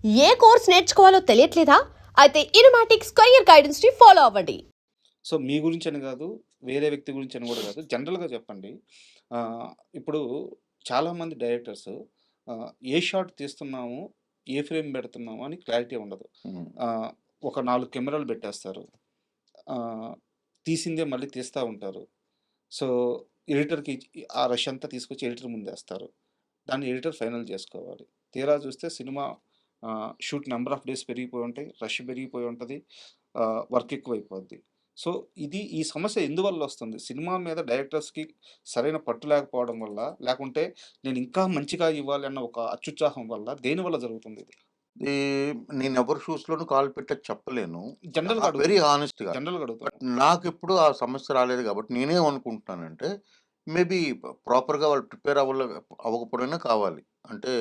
ఏ course నేర్చుకోవాలో తెలియట్లేదా? అయితే ఇనుమాటిక్స్ career guidance ని follow అవ్వండి. సో, మీ గురించని గాదు, వేరే వ్యక్తి గురించని గూడా గాదు. జనరల్‌గా చెప్పండి. ఇప్పుడు చాలామంది డైరెక్టర్స్ ఏ షాట్ తీస్తున్నాము, ఏ ఫ్రేమ్ బెడుతున్నాము అని క్లారిటీ ఉండదు. హ్మ్. ఒక 4 కెమెరాలు బెట్టేస్తారు. ఆహ్, తీసిందే మళ్ళీ తీస్తా ఉంటారు. సో, ఎడిటర్‌కి ఆ రష్ అంతా తీసుకొచ్చి ఎడిటర్ ముందేస్తారు. దాన్ని ఎడిటర్ ఫైనల్ జేసుకోవాలి. తీరా చూస్తే cinema shoot number of days పెరిగిపోయి ఉంటాయి. రష్ పెరిగిపోయి ఉంటది. వర్క్ ఎక్కువైపోద్ది. సో, ఈ సమస్య ఎందువల్లొస్తుంది? సినిమా మీద డైరెక్టర్స్‌కి సరైన పట్టు లేకపోవడం వల్ల? లేకుంటే నేను ఇంకా మంచిగా ఇవ్వాలి అన్న ఒక అత్యుత్సాహం వల్ల? దేనివల్ల జరుగుతుందిది? ఈ నేనెవరి షూస్‌లోనూ కాలు పెట్టక చెప్పలేను. జనరల్‌గా వెరీ అడుగుతున్నా. హానెస్ట్‌గా. జనరల్‌గా బట్ అడుగుతున్నా. నాకెప్పుడు ఆ సమస్య రాలేదు కాబట్టి నేనేమనుకుంటున్నానంటే, మేబీ ప్రాపర్‌గా వాళ్ళు ప్రిపేర్ అవ్వకపోవడమే కావాలి. అంటే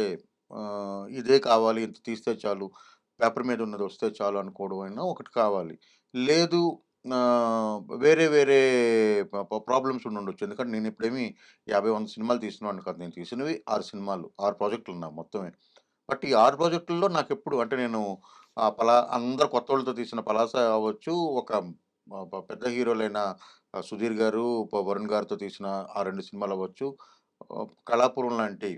ఇదే కావాలి, ఇంత తీస్తే చాలు, పేపర్ మీద ఉన్నది వస్తే చాలు అనుకోవడం అయినా ఒకటి కావాలి. లేదు వేరే వేరే ప్రాబ్లమ్స్ ఉండుండొచ్చు. ఎందుకంటే నేనిప్పుడేమి 50, 100 సినిమాలు తీసినవాడిని కాదు. నేను తీసినవి 6 సినిమాలు. 6 ప్రాజెక్టులు నావి మొత్తమే. బట్ ఈ 6 ప్రాజెక్టుల్లో నాకెప్పుడు అంటే నేను అందరు కొత్తోళ్ళతో తీసిన 'పలాస' అవ్వచ్చు, ఒక పెద్ద హీరోలైన 'సుధీర్' గారు, 'వరుణ్' గారితో తీసిన ఆ 2 సినిమాలవ్వచ్చు, 'కళాపురం' లాంటి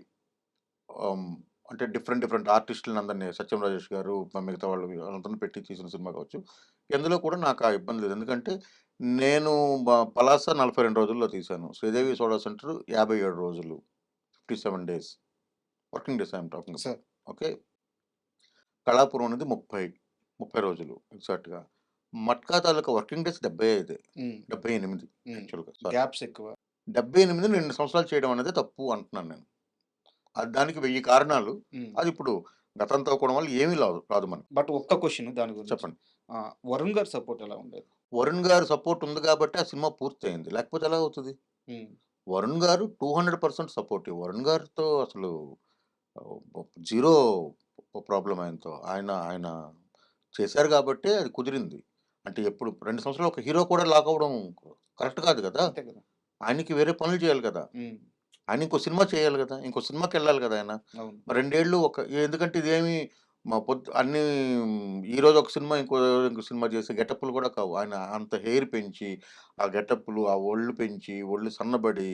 ఆహ్, అంటే డిఫరెంట్ డిఫరెంట్ ఆర్టిస్టులనందరిని 'సత్యం రాజేష్' గారు, మిగతా వాళ్ళు అందరిని పెట్టి తీసిన సినిమా కావచ్చు. ఇందులో కూడా నాకు ఆ ఇబ్బంది లేదు. ఎందుకంటే నేను 'పలాస' 42 రోజుల్లో తీశాను. 'శ్రీదేవి సోడా సెంటర్' 57 రోజులు. 57 days. Working days I am talking sir. About. Okay. 'Kalapuram' అనేది 30 రోజులు ఎగ్జాక్ట్‌గా. 'మట్కా' తాలూకా వర్కింగ్ డేస్ 75, హ్మ్. 78 హ్మ్. యాక్చువల్‌గా సారీ. గ్యాప్స్ ఎక్కువ. 78 2 సంవత్సరాలు చేయడం అనేది తప్పు అంటున్నాను నేను. దానికి 1000 కారణాలు. హ్మ్. అదిప్పుడు గతంతో కూడడం వల్ల ఏమీ రాదు మనకి. బట్ ఒక్క క్వెషన్ దాని గురించి. చెప్పండి. 'వరుణ్' గారి సపోర్ట్ ఎలా ఉండేది? 'వరుణ్' గారి సపోర్ట్ ఉంది గాబట్టే ఆ సినిమా పూర్తయింది. లేకపోతే ఎలా అవుతది? హ్మ్. 'వరుణ్' గారు 200% సపోర్టివ్. 'వరుణ్' గారితో అసలు జీరో ప్రాబ్లమ్ ఆయనతో. ఆయన ఆయన చేశారు గాబట్టే అది కుదిరింది. అంటే ఎప్పుడు 2 సంవత్సరాలు ఒక హీరో కూడా లాక్ అవ్వడం కరెక్ట్ కాదు గదా! అంతే కదా! ఆయనకి వేరే పనులు చేయాలి కదా! హ్మ్. ఆయన ఇంకో సినిమా చేయాలి గదా! ఇంకో సినిమాకెళ్ళాలి గదా ఆయన. అవును. మరి 2 ఏళ్ళు ఎందుకంటే ఇదేమి అన్నీ ఈరోజు ఒక సినిమా, ఇంకో సినిమా చేసే గెటప్‌లు గూడా కావు. ఆయన అంత హెయిర్ పెంచి, ఆ గెటప్‌లు, ఆ ఒళ్ళు పెంచి, ఒళ్ళు సన్నబడి,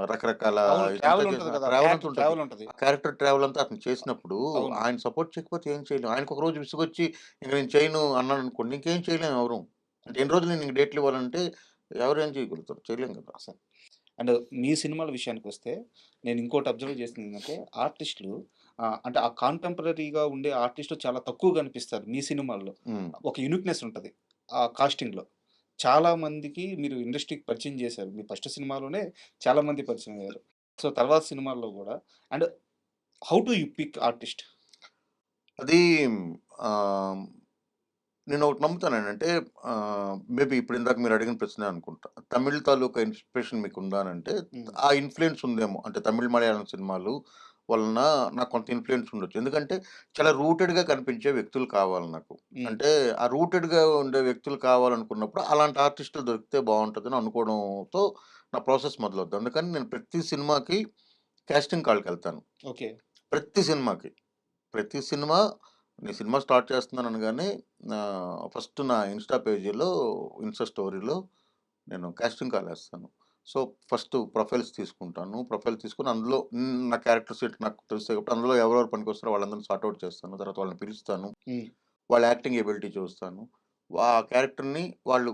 రకరకాల అవును. ఇదంతా ట్రావెల్ ఉంటది చేసిన కదా! ట్రావెల్ అంతా క్యారెక్టర్ ఉంటది. ట్రావెల్ ఉంటది. ఆ క్యారెక్టర్ ట్రావెల్ అంతా అతను చేసినప్పుడు అవును. ఆయన సపోర్ట్ చేయకపోతే ఏం చేయలేం. ఆయనకు ఒక రోజు విసుగొచ్చి ఇంక నేను చేయను అన్నాడనుకోండి, ఇంకేం చేయలేం ఎవరు. అంటే ఎన్ని రోజులు నేను నీకు డేట్లు ఇవ్వాలంటే ఎవరు ఏం చేయగలుగుతారు? చేయలేం కదా! అసలు. అండ్ మీ సినిమాల విషయానికొస్తే నేను ఇంకోటి అబ్జర్వ్ చేసిందేంటంటే ఆర్టిస్టులు అంటే ఆ కాంటెంపరరీగా ఉండే ఆర్టిస్టులు చాలా తక్కువ కనిపిస్తారు మీ సినిమాల్లో. హ్మ్. ఒక యూనిక్‌నెస్ ఉంటది. ఆ కాస్టింగ్‌లో. చాలా మందికి మీరు ఇండస్ట్రీకి పరిచయం చేశారు. మీ ఫస్ట్ సినిమాలోనే చాలా మంది పరిచయం అయ్యారు. సో, తర్వాత సినిమాల్లో గూడా and how do you pick artist? అది ఆహ్, నేనొకటి నమ్ముతానండి. అంటే మేబీ ఇప్పుడు ఇందాక మీరు అడిగిన ప్రశ్నే అనుకుంటా. తమిళ్ తాలూకా ఇన్‌స్పిరేషన్ మీకుందా అనంటే, హ్మ్. ఆ ఇన్‌ఫ్లూయెన్స్ ఉందేమో. అంటే తమిళ్, మలయాళం సినిమాలు వలన నాకు కొంత ఇన్‌ఫ్లూయెన్స్ ఉండొచ్చు. ఎందుకంటే చాలా రూటెడ్‌గా కనిపించే వ్యక్తులు కావాలి నాకు. హ్మ్. అంటే ఆ రూటెడ్‌గా ఉండే వ్యక్తులు కావాలనుకున్నప్పుడు అలాంటి ఆర్టిస్టులు దొరికితే బావుంటదని అనుకోవడంతో నా ప్రాసెస్ మొదలవుద్ది. అందుకని నేను ప్రతి సినిమాకి కాస్టింగ్ కాల్‌కెళ్తాను. ఓకే. ప్రతి సినిమాకి. ప్రతి సినిమా నేను సినిమా స్టార్ట్ చేస్తున్నాను అనగానే ఫస్ట్ నా ఇన్‌స్టా స్టోరీలో నేను కాస్టింగ్ కాల్ ఏస్తాను. సో, ఫస్ట్ ప్రొఫైల్స్ తీసుకుంటాను. ప్రొఫైల్ తీసుకొని అందులో నా క్యారెక్టర్ సెట్ నాకు తెలుస్తాయి కాబట్టి అందులో ఎవరెవరు పనికొస్తారో వాళ్ళందరిని సార్ట్ ఔట్ చేస్తాను. తర్వాత వాళ్ళని పిలుస్తాను. హ్మ్. వాళ్ళ యాక్టింగ్ ఎబిలిటీ చూస్తాను. ఆ క్యారెక్టర్‌ని వాళ్ళు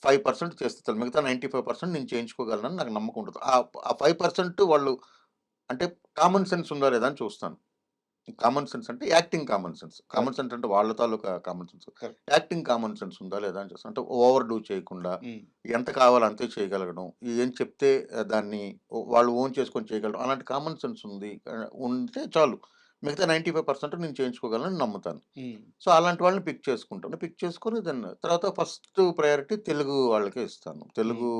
5% చేస్తే చాలు. మిగతా 95% నేను చేయించుకోగలనని నాకు నమ్మకం ఉంటది. ఆ 5% వాళ్ళు అంటే కామన్ సెన్స్ ఉందా లేదా అని చూస్తాను. కామన్ సెన్స్ అంటే acting common sense. Common correct. Sense అంటే వాళ్ళ తాలూకా common sense. Correct. Acting common sense ఉందా లేదా అని చూస్తాను. అంటే ఓవర్ డూ చేయకుండా, హ్మ్. ఎంత కావాలో అంతే చేయగలగడం. ఏం చెప్తే దాన్ని వాళ్ళు ఓన్ చేసుకొని చేయగలడం. అలాంటి కామన్ సెన్స్ ఉంది. ఉంటే చాలు. మిగతా 95% నేను చేయించుకోగలనని నమ్ముతాను. హ్మ్. సో, అలాంటి వాళ్ళని పిక్ చేసుకుంటాను. పిక్ చేసుకొని తర్వాత ఫస్ట్ ప్రయారిటీ తెలుగు వాళ్ళకే ఇస్తాను. హ్మ్. తెలుగు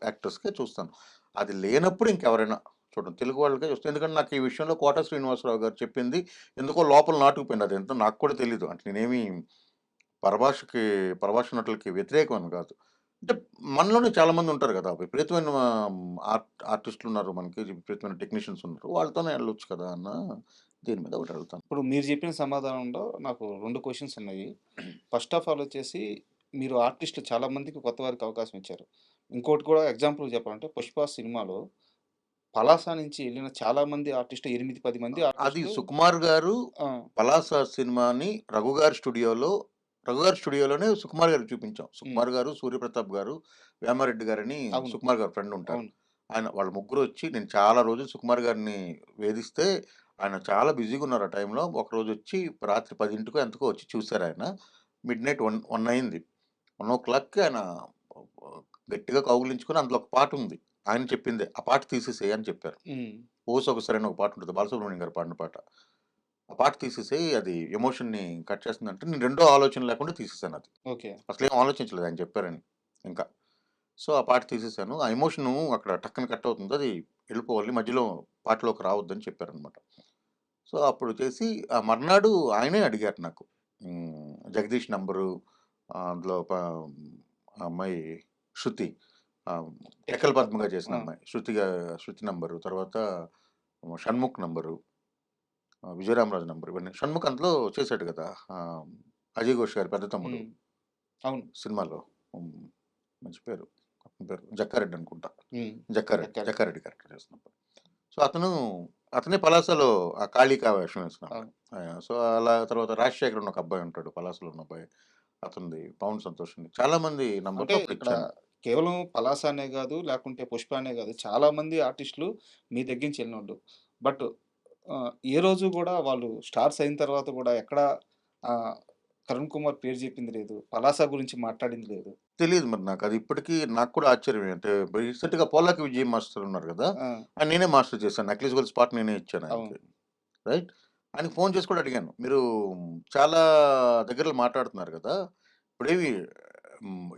యాక్టర్స్‌కే చూస్తాను. అది లేనప్పుడు ఇంకెవరైనా చూడండి. తెలుగు వాళ్ళకే చూస్తాను. ఎందుకంటే నాకు ఈ విషయంలో 'కోట శ్రీనివాసరావు' గారు చెప్పింది ఎందుకో లోపల నాటుకుపోయింది. అదేంటో నాకు కూడా తెలీదు. అంటే నేనేమి పరభాషకి పరభాష నటులకి వ్యతిరేకమని కాదు. అంటే మనలోనే చాలామంది ఉంటారు గదా! విపరీతమైన ఆర్టిస్టులున్నారు మనకి. విపరీతమైన టెక్నీషియన్స్ ఉన్నారు. వాళ్ళతోనే ఎళ్ళొచ్చు కదా! దీని మీద ఒకటి అడుగుతాను. ఇప్పుడు మీరు చెప్పిన సమాధానంలో నాకు 2 క్వెషన్స్ ఉన్నాయి. ఫస్ట్ ఆఫ్ ఆల్ వచ్చేసి మీరు ఆర్టిస్ట్‌లు చాలా మందికి కొత్త వారికి అవకాశం ఇచ్చారు. ఇంకోటి కూడా ఎగ్జాంపుల్ చెప్పాలంటే 'పుష్ప' సినిమాలో పలాస నుంచి ఎళ్ళిన చాలా మంది ఆర్టిస్ట్‌లు 8, 10 మంది అది ఆర్టిస్ట్‌లు. సుకుమార్ గారు ఆ! 'పలాస' సినిమాని రఘుగారి స్టూడియోలోనే సుకుమార్ గారికి చూపించాం. హ్మ్. సుకుమార్ గారు, సూర్యప్రతాప్ గారు, వేమారెడ్డి గారని అవును. సుకుమార్ గారి ఫ్రెండ్ ఉంటారు. అవును. ఆయన వాళ్ళ ముగ్గురొచ్చి నేను చాలా రోజులు సుకుమార్ గారిని వేధిస్తే, ఆయన చాలా బిజీగా ఉన్నారు ఆ టైంలో. ఒకరోజొచ్చి రాత్రి 10కో ఎంతకో వచ్చి చూసారాయన. మిడ్‌నైట్ 1 అయింది. 1:00కి ఆయన గట్టిగా కౌగిలించుకొని అందులో ఒక పాటుంది. ఆయన చెప్పిందే. "ఆ పాట తీసేసేయి" అని చెప్పారు. హ్మ్. 'ఓ సొగసరి' అని ఒక పాటుంటది. బాలసుబ్రహ్మణ్యం గారు పాడిన పాట. ఆ పాట తీసేసేయి అది ఎమోషన్‌ని కట్ చేస్తుందంటే, నేను రెండో ఆలోచన లేకుండా తీసేసానది. ఓకే. అసలేం ఆలోచించలేదు ఆయన చెప్పారని ఇంకా. సో, ఆ పాట తీసేసాను. ఆ ఎమోషను అక్కడ టక్కన కట్ అవుతుంది. అది వెళ్ళిపోవాలి. మధ్యలో పాటలోకి రావద్దని చెప్పారనమాట. సో, అప్పుడు చేసి ఆ మర్నాడు ఆయనే అడిగారు నాకు. 'జగదీష్' నంబరు అందులో ఆ అమ్మాయి 'శృతి' ఆహ్, 'టెక్కల పద్మగా' చేసిన ఆ! అమ్మాయి. 'శృతి' నంబరు. తర్వాత 'షణ్ముఖ్' నంబరు. 'విజయరామరాజు' నంబర్ ఇవన్నీ. 'షణ్ముఖ్' అందులో చేశాడు గదా! 'అజయ్ ఘోష్' గారి పెద్ద తమ్ముడు హ్మ్. అవును. సినిమాలో. హ్మ్. మంచి పేరు. అతని పేరు జక్కారెడ్డి అనుకుంటా. హ్మ్. ఎక్కారు. జక్కారెడ్డి క్యారెక్టర్ చేస్తున్నప్పుడు. సో, అతనే పలాసలో ఆ కాళికా వేషం వేసిన అబ్బాయి. అవును. సో, అలా తర్వాత 'రాజశేఖర్' అని ఒక అబ్బాయి ఉంటాడు పలాసలో ఉన్న అబ్బాయి. అతనిది 'పవన్ సంతోష్' ఉంది. చాలా మంది అంటే నంబర్‌లు ఇక్కడ అప్పుడిచ్చాను. కేవలం 'పలాస' అనే గాదు, లేకుంటే 'పుష్ప' అనే గాదు. చాలా మంది ఆర్టిస్ట్‌లు మీ దగ్గర నుంచి ఎళ్ళినోళ్ళు. బట్ ఏ రోజు గూడా వాళ్ళు స్టార్స్ అయిన తర్వాత గూడా ఎక్కడ ఆహ్, 'కరుణ్ కుమార్' పేరు జెప్పింది లేదు. 'పలాస' గురించి మాట్లాడింది లేదు. తెలీదు మరి నాకు. అది ఇప్పటికి నాకు కూడా ఆశ్చర్యమే. అంటే రీసెంట్‌గా 'పోలాకి విజయ్' మాస్టర్ ఉన్నారు గదా! ఆ! ఆయన నేనే మాస్టర్ చేశాను. 'నక్లీస్ గోల్డ్' స్పాట్ నేనే ఇచ్చాను అవును. ఆయనకి. రైట్. ఆయనకి ఫోను చేసి కూడా అడిగాను. మీరు చాలా దగ్గరలో మాట్లాడుతున్నారు గదా! ఇప్పుడేమి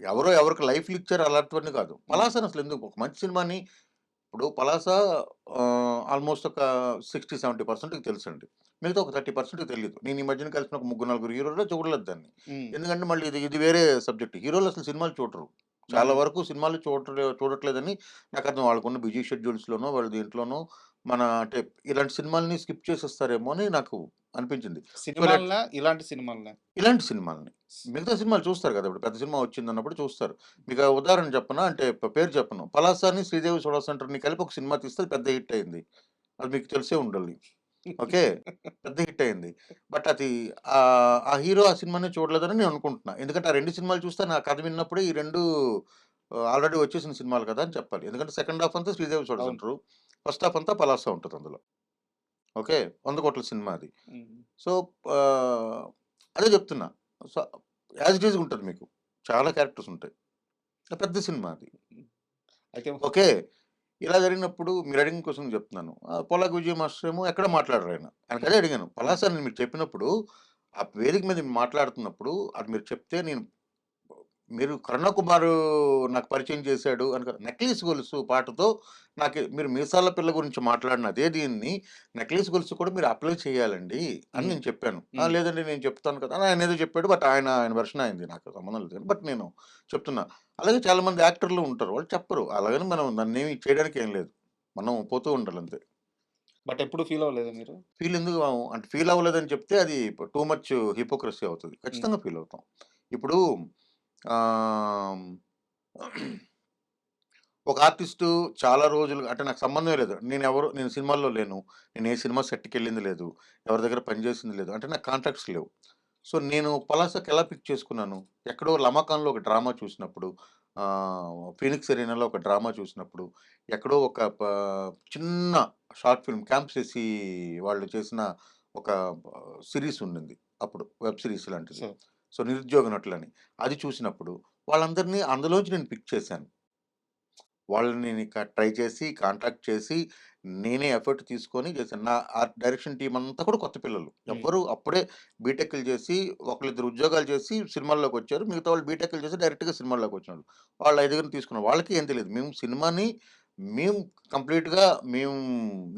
ఎవరో ఎవరికి లైఫ్‌లిచ్చారు అలాంటివన్నీ కాదు. హ్మ్. 'పలాస'ని అసలెందుకు ఒక మంచి సినిమాని ఇప్పుడు 'పలాస' ఆల్‌మోస్ట్ ఒక 60, 70% తెలుసండి. మిగతా ఒక 30% తెలీదు. నేను ఈ మధ్యన కలిసిన ఒక ముగ్గురు, నలుగురు హీరోల్లో చూడలేదు దాన్ని. హ్మ్. ఎందుకంటే మళ్ళీ ఇది వేరే సబ్జెక్ట్. హీరోలు అసలు సినిమాలు చూడరు. చాలా హ్మ్. వరకు సినిమాలు చూడట్లేదని నాకర్థం. వాళ్ళకున్న బిజీ షెడ్యూల్స్‌లోనో, వాళ్ళ దీంట్లోనో అంటే ఇలాంటి సినిమాలని స్కిప్ చేసేస్తారేమో అని నాకు అనిపించింది. సో, సినిమాలనా? ఇలాంటి సినిమాలనా? ఇలాంటి సినిమాలని. మిగతా సినిమాలు చూస్తారు గదా! ఇప్పుడు పెద్ద సినిమా వచ్చిందన్నప్పుడు చూస్తారు. మీకు ఉదాహరణ చెప్పనా? అంటే పేరు చెప్పను. 'పలాస'ని 'శ్రీదేవి సోడా సెంటర్‌ని' కలిపి ఒక సినిమా తీస్తే అది పెద్ద హిట్ అయింది. అది మీకు తెలిసే ఉండాలి. ఓకే. పెద్ద హిట్ అయింది. బట్ అది ఆ హీరో ఆ సినిమాని చూడలేదని నేను అనుకుంటున్నా. ఎందుకంటే ఆ 2 సినిమాలు చూస్తే నా కథ విన్నప్పుడే ఈ 2 ఆల్రెడీ వచ్చేసిన సినిమాలు కదా! అని చెప్పాలి. ఎందుకంటే సెకండ్ హాఫ్ అంతా 'శ్రీదేవి సోడా అవును. సెంటరు.' ఫస్ట్ హాఫ్ అంతా 'పలాస' ఉంటది అందులో. ఓకే. 100,00,00,000 సినిమా అది. హ్మ్. సో, ఆహ్, అదే చెప్తున్నా. సో, యాజ్ ఇట్ ఈజ్‌గా ఉంటది మీకు. చాలా క్యారెక్టర్స్ ఉంటాయి. పెద్ద సినిమా అది. హ్మ్. అయితే ఓకే. ఇలా జరిగినప్పుడు మీరడిగిన క్వెషన్ చెప్తున్నాను. 'పోలాకి విజయ్' మాస్టర్ ఏమో ఎక్కడ మాట్లాడరాయన. ఆయనకదే అడిగాను. హ్మ్. పలాస అని మీరు చెప్పినప్పుడు, ఆ వేదిక మీద మాట్లాడుతున్నప్పుడు అది మీరు చెప్తే మీరు 'కరుణ కుమారు' నాకు పరిచయం చేశాడు అని కాదు. 'నక్లీస్ గొలుసు' పాటతో మీరు 'మీసాల పిల్ల' గురించి మాట్లాడిన అదే దీన్ని 'నక్లీస్ గొలుసు' కూడా మీరు అప్లై చేయాలండి అని హ్మ్. నేను చెప్పాను. హ్మ్. లేదండి నేను చెప్తాను కదా! అని ఆయనేదో చెప్పాడు. బట్ ఆయన వెర్షన్ ఆయనది. నాకు సంబంధం లేదు. బట్ నేను చెప్తున్నా. అలాగే చాలామంది యాక్టర్లు ఉంటారు. వాళ్ళు చెప్పరు. అలాగని మనం దాన్నేమి చేయడానికి ఏం లేదు. మనం పోతూ ఉండాలంతే. బట్ ఎప్పుడు ఫీల్ అవ్వలేదా మీరు? ఫీల్ ఎందుకు అవ్వం? అంటే ఫీల్ అవ్వలేదని చెప్తే అది టూ మచ్ హిపోక్రసీ అవుతది. హ్మ్. ఖచ్చితంగా ఫీల్ అవుతాం. ఇప్పుడు ఆహ్, ఒక ఆర్టిస్టు చాలా రోజులు అంటే నాకు సంబంధమే లేదు. నేను సినిమాల్లో లేను. నేను ఏ సినిమా సెట్‌కెళ్ళింది లేదు. ఎవరి దగ్గర పని చేసింది లేదు. అంటే నాకు కాంటాక్ట్స్ లేవు. సో, నేను పలాసకి ఎలా పిక్ చేసుకున్నాను? ఎక్కడో 'లమకాన్‌లో' ఒక డ్రామా చూసినప్పుడు, 'ఫీనిక్స్ ఎరీనాలో' ఒక డ్రామా చూసినప్పుడు, ఎక్కడో ఒక చిన్న షార్ట్ ఫిల్మ్ 'క్యాంప్ శశి' వాళ్ళు చేసిన ఒక సీరీస్ ఉండింది. అప్పుడు వెబ్ సీరీస్ లాంటిది. సో సో, 'నిరుద్యోగ నటులని' అది చూసినప్పుడు వాళ్ళందరిని అందులోంచి నేను పిక్ చేశాను. వాళ్ళని నేనిక ట్రై చేసి, కాంటాక్ట్ చేసి, నేనే ఎఫర్ట్ తీసుకొని చేశాను. నా డైరెక్షన్ టీమ్ అంతా కూడా కొత్త పిల్లలు. హ్మ్. ఎవ్వరు అప్పుడే బీటెక్‌లు చేసి, ఒకళ్ళిద్దరు ఉద్యోగాలు చేసి సినిమాల్లోకొచ్చారు. మిగతా వాళ్ళు బీటెక్‌లు చేసి డైరెక్ట్‌గా సినిమాల్లోకొచ్చినోళ్ళు. వాళ్ళ ఐదుగురిని తీసుకున్నాం. వాళ్ళకి ఏం తెలీదు. మేము కంప్లీట్‌గా మేము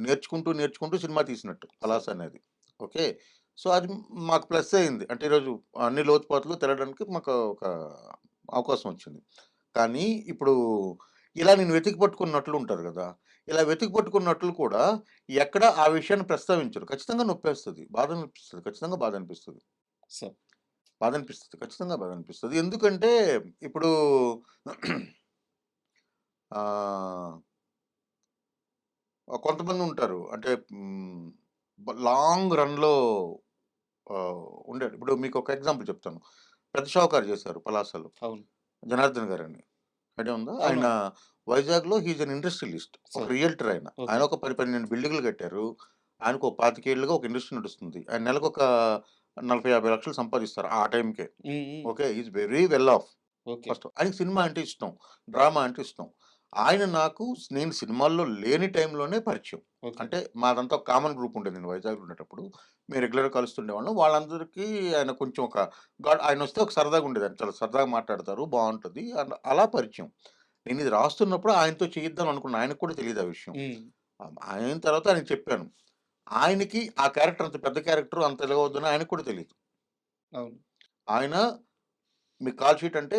నేర్చుకుంటూ సినిమా తీసినట్టు సో 'పలాస' అనేది. ఓకే. సో, అది మాకు ప్లస్ అయింది. అంటే ఈరోజు అన్ని లోతుపాతులు తెలవడానికి మాకు ఒక అవకాశం వచ్చింది. కానీ ఇప్పుడు ఇలా నేను వెతికి పట్టుకున్నట్లు ఉంటారు గదా! ఇలా వెతికి పట్టుకున్నట్లు కూడా ఎక్కడ ఆ విషయాన్ని ప్రస్తావించరు. ఖచ్చితంగా నొప్పేస్తది. బాధ అనిపిస్తది. ఖచ్చితంగా బాధ అనిపిస్తది. సార్. బాధ అనిపిస్తది. ఖచ్చితంగా బాధ అనిపిస్తది. ఎందుకంటే ఇప్పుడు ఆహ్, కొంతమంది ఉంటారు. అంటే లాంగ్ రన్‌లో ఉండేది. ఇప్పుడు మీకు ఒక ఎగ్జాంపుల్ చెప్తాను. 'పెద్ద షావుకారు' చేశారు పలాసలో. అవును. జనార్దన్ గారని. ఐడియా ఉందా? ఆయన అవునవును. వైజాగ్‌లో హి ఈస్ ఎన్ ఇండస్ట్రియలిస్ట్. ఒక సార్. రియల్టర్ ఆయన. ఓకే. ఆయన ఒక 10, 12 బిల్డింగులు కట్టారు. ఆయనకు ఒక 25 ఏళ్లుగా ఒక ఇండస్ట్రీ నడుస్తుంది. ఆయన నెలకొక 40, 50 లక్షలు సంపాదిస్తారు ఆ టైంకే. హ్మ్. హ్మ్. Okay. He is very well of. Okay. First ఆయనకి సినిమా అంటే ఇష్టం. డ్రామా అంటే ఇష్టం. ఆయన నాకు నేను సినిమాల్లో లేని టైంలోనే పరిచయం. ఓకే. అంటే మాదంతా ఒక కామన్ గ్రూప్ ఉండేది. నేను వైజాగ్‌లో ఉండేటప్పుడు. మేము రెగ్యులర్‌గా కలుస్తుండేవాళ్ళం. వాళ్ళందరికీ ఆయన కొంచెం ఒక ఆయనొస్తే ఒక సరదాగా ఉండేది. ఆయన చాలా సరదాగా మాట్లాడతారు. బావుంటది. అలా పరిచయం. నేను ఇది రాస్తున్నప్పుడు ఆయనతో చేయిద్దాం అనుకున్నా. ఆయనకు కూడా తెలీదు ఆ విషయం. హ్మ్. అయిన తర్వాత ఆయనకి చెప్పాను. ఆయనకి ఆ క్యారెక్టర్ అంత పెద్ద క్యారెక్టర్ అంత ఎలాగవుద్దని ఆయనకు కూడా తెలీదు. అవును. ఆయన మీకు కాల్ షీట్ అంటే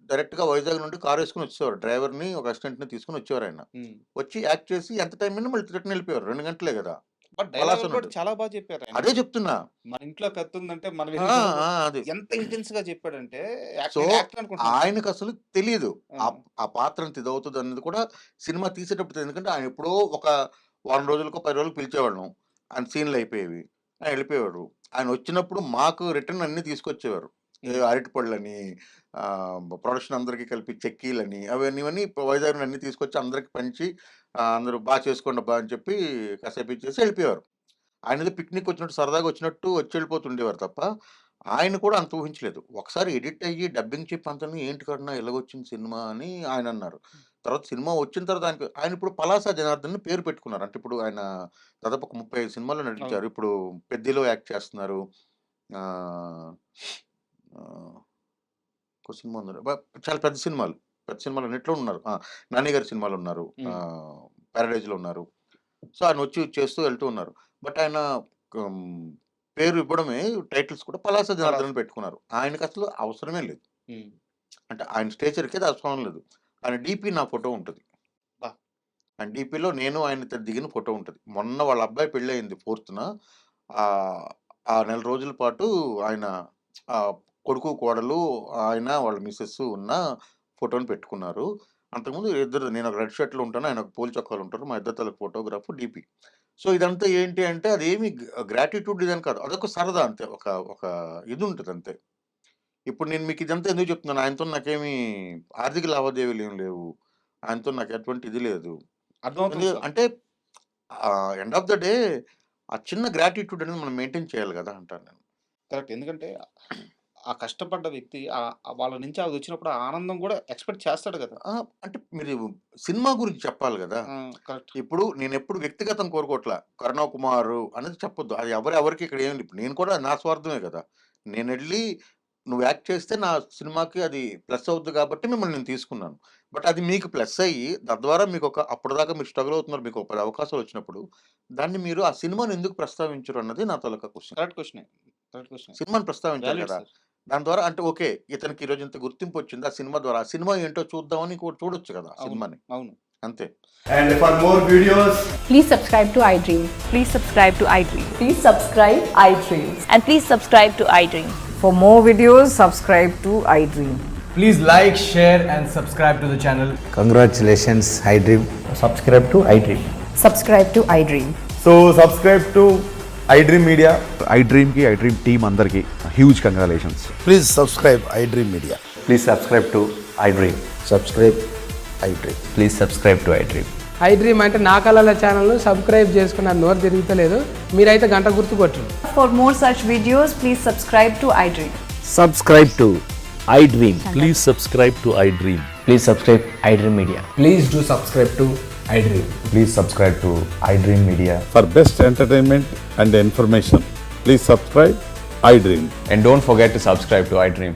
డైరెక్ట్‌గా వైజాగ్ నుండి కారేసుకొని వచ్చేసేవారు. డ్రైవర్‌ని, ఒక అసిస్టెంట్‌ని తీసుకొని వచ్చేవారాయన. హ్మ్. వచ్చి యాక్ట్ చేసి ఎంత టైం అయినా మళ్ళీ రిటర్న్ వెళ్ళిపోయేవారు. 2 గంటలే గదా! బట్ పలాస డైలాగులు కూడా నుండి. చాలా చెప్పారాయన. అదే చెప్తున్నా. మన ఇంట్లో కత్తుందంటే మనం ఆ! వెళ్ళిపోవడం అది. ఎంత ఇంటెన్స్‌గా చెప్పాడంటే సో, నేను యాక్టర్ అనుకుంటున్నాను. ఆయనకసలు తెలీదు. ఆ! ఆ పాత్ర అంత ఇదవుతదనేది కూడా సినిమా తీసేటప్పుడు తెలీదు. ఎందుకంటే ఆయన ఎప్పుడో ఒక వారం రోజులకో, 10 రోజులకో పిలిచేవాళ్ళం. ఆయన సీన్‌లయిపోయేవి. ఆయన ఎళ్ళిపోయేవారు. ఆయన వచ్చినప్పుడు మాకు రిటర్న్ అన్నీ తీసుకొచ్చేవారు. హ్మ్. అరటిపళ్ళని, ప్రొడక్షన్ అందరికి కలిపి చెక్కీలని ఇవన్నీ వైజాగ్ నుండి అన్నీ తీసుకొచ్చి అందరికి పంచి అందరూ చేసుకోండబ్బా! అని చెప్పి కాసేపు ఇచ్చేసి ఎళ్ళిపోయేవారు. ఆయనేదో పిక్నిక్ వచ్చినట్టు సరదాగా వచ్చినట్టు వచ్చి వెళ్ళిపోతుండేవారు తప్ప, ఆయన కూడా అంత ఊహించలేదు. ఒకసారి ఎడిట్ అయ్యి డబ్బింగ్ చెప్పి అంతాను ఏంటి కన్నా ఇలాగొచ్చింది సినిమా అని ఆయనన్నారు. తర్వాత సినిమా వచ్చిన తర్వాత ఆయన ఇప్పుడు పలాస జనార్దన్ అని పేరు పెట్టుకున్నారు. అంటే ఇప్పుడు ఆయన దాదాపు ఒక 35 సినిమాల్లో అవును. నటించారు. ఇప్పుడు 'పెద్దిలో' యాక్ట్ చేస్తున్నారు. ఆహ్, ఆహ్, ఇంకో సినిమా ఉంది. చాలా పెద్ద సినిమాలు. పెద్ద సినిమాలన్నిట్లో ఉన్నారు. 'నాని' గారి సినిమాలో ఉన్నారు. హ్మ్. 'పారడైజ్‌లో' ఉన్నారు. సో, ఆయన వచ్చి చేస్తూ వెళ్తూ ఉన్నారు. బట్ ఆయన హ్మ్, పేరు ఇవ్వడమే టైటిల్స్ కూడా పలాస జనార్దన్ పలాస్. అని పెట్టుకున్నారు. ఆయనకసలు అవసరమే లేదు. హ్మ్. అంటే ఆయన స్టేచర్‌కి అది అవసరం లేదు. ఆయన డీపీ నా ఫోటో ఉంటది. అబ్బా! ఆయన డీపీలో నేను ఆయన దిగిన ఫోటో ఉంటది. మొన్న వాళ్ళ అబ్బాయి పెళ్లయింది 4థ్‌న. ఆహ్, ఆ నెల రోజుల పాటు ఆయన ఆహ్, కొడుకు, కోడలు, ఆయన, వాళ్ళ మిసెస్ ఉన్న ఫోటోని పెట్టుకున్నారు. అంతకుముందు ఇద్దరు నేను ఒక రెడ్ షర్ట్‌లో ఉంటాను. ఆయన ఒక పూల చొక్కాలో ఉంటారు. మా ఇద్దరి తాలూకు ఫోటోగ్రాఫ్ డీపీ. సో, ఇదంతా ఏంటి అంటే అదేమి గ్రాటిట్యూడ్ ఇదని కాదు. అదొక సరదా అంతే. ఒక ఒక ఇదుంటదంతే. ఇప్పుడు నేను మీకు ఇదంతా ఎందుకు చెప్తున్నాను? ఆయనతోని నాకేమి ఆర్థిక లావాదేవీలు ఏమి లేవు. ఆయనతో నాకు ఎటువంటి ఇది లేదు. అర్థమవుతుంది సార్. అంటే ఎండ్ ఆఫ్ ద డే ఆ చిన్న గ్రాటిట్యూడ్ అనేది మనం మెయింటైన్ చేయాలి గదా! అంటాను నేను. కరెక్ట్. ఎందుకంటే ఆ కష్టపడ్డ వ్యక్తి వాళ్ళ నుంచి అదొచ్చినప్పుడు ఆ ఆనందం కూడా ఎక్స్‌పెక్ట్ చేస్తాడు గదా! ఆ! అంటే మీరు సినిమా గురించి చెప్పాలి గదా! ఆ! కరెక్ట్. ఇప్పుడు నేనెప్పుడు వ్యక్తిగతం కోరుకోవట్లా. 'కరుణ కుమారు' అనేది చెప్పొద్దు. అది ఎవరికి ఇక్కడ ఏమి ఇప్పుడు నేను కూడా నా స్వార్థమే గదా! నేనెళ్ళి నువ్వు యాక్ట్ చేస్తే నా సినిమాకి అది ప్లస్ అవుద్ది కాబట్టి మిమ్మల్ని నేను తీసుకున్నాను. బట్ అది మీకు ప్లస్ అయ్యి తద్వారా మీకొక అప్పటిదాకా మీరు స్ట్రగుల్ అవుతున్నారు. మీకు ఒక 10 అవకాశాలొచ్చినప్పుడు దాన్ని మీరు ఆ సినిమాని ఎందుకు ప్రస్తావించరు అన్నది నా తాలూకా క్వెషన్. కరెక్ట్ క్వెషనే. కరెక్ట్ క్వెషనే. సినిమాని ప్రస్తావించాలి వాలిడ్ గదా! సార్. దాని ద్వారా అంటే ఓకే. ఇతనికి ఈరోజు ఇంత గుర్తింపొచ్చింది ఆ సినిమా ద్వారా. ఆ సినిమా ఏంటో చూద్దామని ఇంకోటి చూడొచ్చు గదా! అవును. సినిమాని. అవును. అంతే. And for more videos, Please subscribe to iDream. Please subscribe to iDream. Please subscribe iDream. And please subscribe to iDream. For more videos, subscribe to iDream. please like, share, and subscribe to the channel. Congratulations, iDream. subscribe to iDream. Subscribe to iDream. So subscribe to iDream Media. iDream ki iDream team అందరికి huge congratulations. Please subscribe iDream Media. Please subscribe to iDream. Subscribe iDream. Please subscribe to iDream. iDream అంటే నా కళల ఛానల్ను subscribe చేసుకున్న నోరు తిరుగుతలేదు. మీరైతే గంట గుర్తు కొట్టండి. For more such videos, please subscribe to iDream. Subscribe to iDream. Please subscribe to iDream. Please subscribe iDream Media. Please do subscribe to iDream. Please subscribe to iDream Media. For best entertainment and information, please subscribe iDream. And don't forget to subscribe to iDream.